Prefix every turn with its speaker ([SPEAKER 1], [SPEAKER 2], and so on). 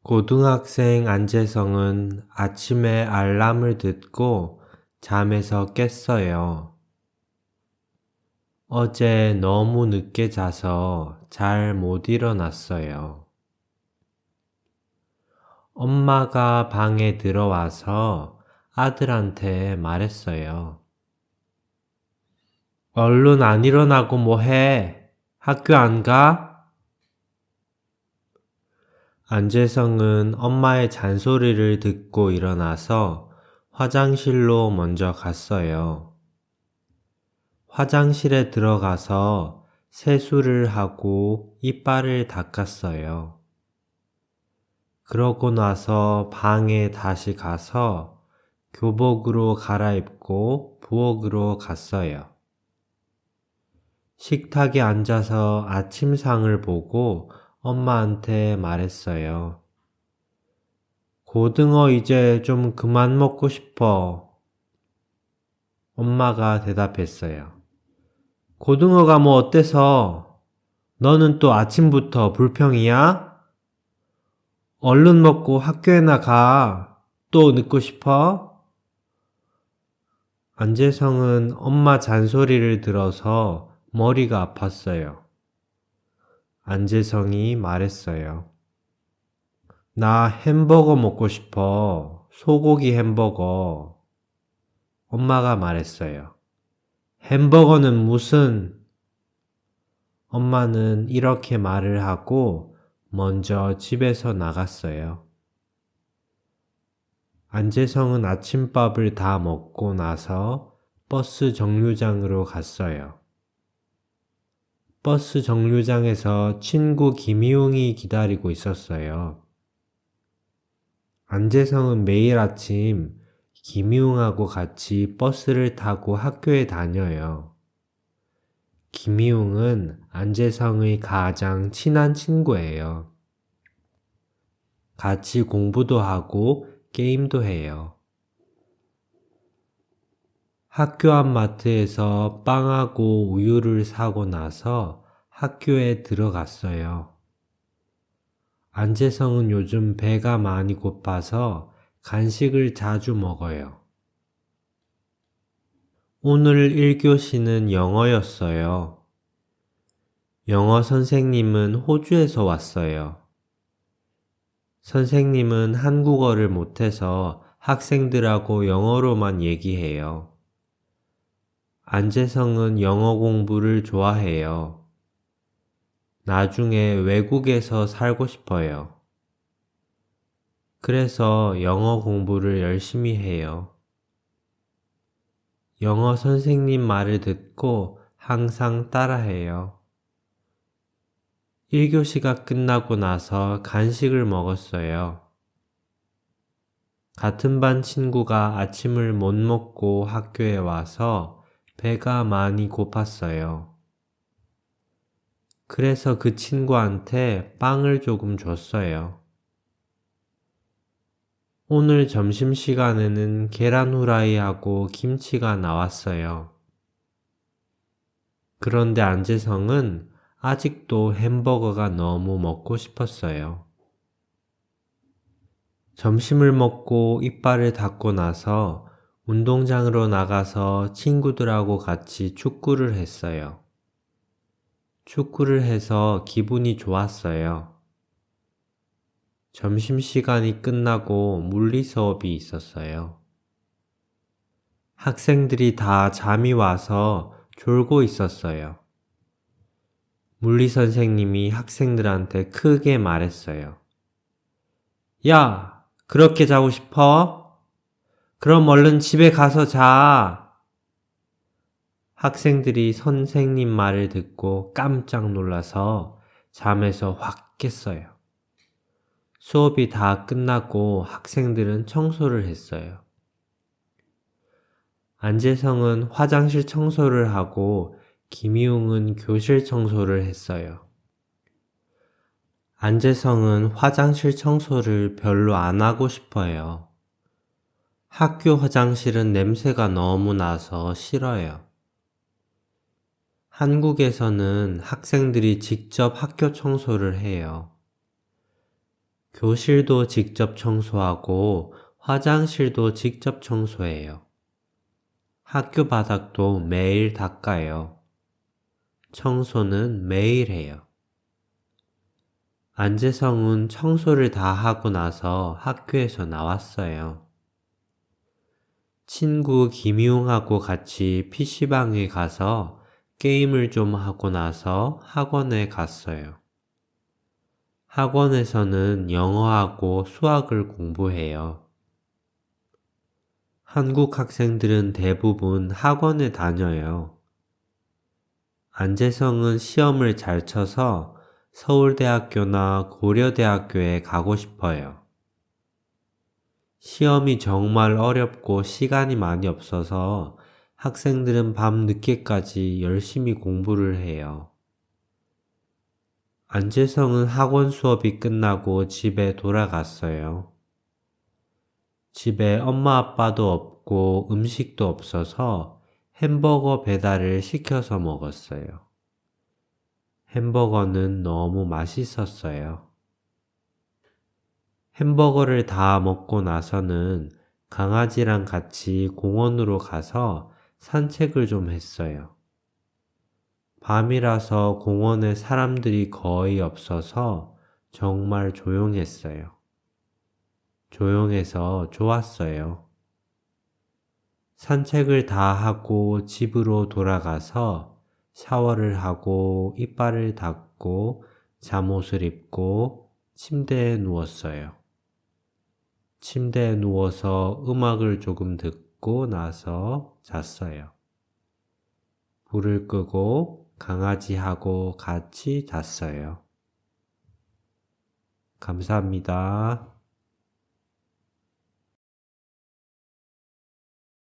[SPEAKER 1] 고등학생 안재성은 아침에 알람을 듣고 잠에서 깼어요. 어제 너무 늦게 자서 잘 못 일어났어요. 엄마가 방에 들어와서 아들한테 말했어요. 얼른 안 일어나고 뭐 해? 학교 안 가? 안재성은 엄마의 잔소리를 듣고 일어나서 화장실로 먼저 갔어요. 화장실에 들어가서 세수를 하고 이빨을 닦았어요. 그러고 나서 방에 다시 가서 교복으로 갈아입고 부엌으로 갔어요. 식탁에 앉아서 아침상을 보고 엄마한테 말했어요. 고등어 이제 좀 그만 먹고 싶어. 엄마가 대답했어요. 고등어가 뭐 어때서? 너는 또 아침부터 불평이야? 얼른 먹고 학교에나 가. 또 늦고 싶어? 안재성은 엄마 잔소리를 들어서 머리가 아팠어요. 안재성이 말했어요. 나 햄버거 먹고 싶어. 소고기 햄버거. 엄마가 말했어요. 햄버거는 무슨? 엄마는 이렇게 말을 하고 먼저 집에서 나갔어요. 안재성은 아침밥을 다 먹고 나서 버스 정류장으로 갔어요. 버스 정류장에서 친구 김희웅이 기다리고 있었어요. 안재성은 매일 아침 김희웅하고 같이 버스를 타고 학교에 다녀요. 김희웅은 안재성의 가장 친한 친구예요. 같이 공부도 하고 게임도 해요. 학교 앞 마트에서 빵하고 우유를 사고 나서 학교에 들어갔어요. 안재성은 요즘 배가 많이 고파서 간식을 자주 먹어요. 오늘 1교시는 영어였어요. 영어 선생님은 호주에서 왔어요. 선생님은 한국어를 못해서 학생들하고 영어로만 얘기해요. 안재성은 영어 공부를 좋아해요. 나중에 외국에서 살고 싶어요. 그래서 영어 공부를 열심히 해요. 영어 선생님 말을 듣고 항상 따라해요. 1교시가 끝나고 나서 간식을 먹었어요. 같은 반 친구가 아침을 못 먹고 학교에 와서 배가 많이 고팠어요. 그래서 그 친구한테 빵을 조금 줬어요. 오늘 점심시간에는 계란 후라이하고 김치가 나왔어요. 그런데 안재성은 아직도 햄버거가 너무 먹고 싶었어요. 점심을 먹고 이빨을 닦고 나서 운동장으로 나가서 친구들하고 같이 축구를 했어요. 축구를 해서 기분이 좋았어요. 점심시간이 끝나고 물리 수업이 있었어요. 학생들이 다 잠이 와서 졸고 있었어요. 물리 선생님이 학생들한테 크게 말했어요. 야, 그렇게 자고 싶어? 그럼 얼른 집에 가서 자. 학생들이 선생님 말을 듣고 깜짝 놀라서 잠에서 확 깼어요. 수업이 다 끝나고 학생들은 청소를 했어요. 안재성은 화장실 청소를 하고 김희웅은 교실 청소를 했어요. 안재성은 화장실 청소를 별로 안 하고 싶어요. 학교 화장실은 냄새가 너무 나서 싫어요. 한국에서는 학생들이 직접 학교 청소를 해요. 교실도 직접 청소하고 화장실도 직접 청소해요. 학교 바닥도 매일 닦아요. 청소는 매일 해요. 안재성은 청소를 다 하고 나서 학교에서 나왔어요. 친구 김희웅하고 같이 PC방에 가서 게임을 좀 하고 나서 학원에 갔어요. 학원에서는 영어하고 수학을 공부해요. 한국 학생들은 대부분 학원에 다녀요. 안재성은 시험을 잘 쳐서 서울대학교나 고려대학교에 가고 싶어요. 시험이 정말 어렵고 시간이 많이 없어서 학생들은 밤 늦게까지 열심히 공부를 해요. 안재성은 학원 수업이 끝나고 집에 돌아갔어요. 집에 엄마 아빠도 없고 음식도 없어서 햄버거 배달을 시켜서 먹었어요. 햄버거는 너무 맛있었어요. 햄버거를 다 먹고 나서는 강아지랑 같이 공원으로 가서 산책을 좀 했어요. 밤이라서 공원에 사람들이 거의 없어서 정말 조용했어요. 조용해서 좋았어요. 산책을 다 하고 집으로 돌아가서 샤워를 하고 이빨을 닦고 잠옷을 입고 침대에 누웠어요. 침대에 누워서 음악을 조금 듣고 나서 잤어요. 불을 끄고 강아지하고 같이 잤어요. 감사합니다.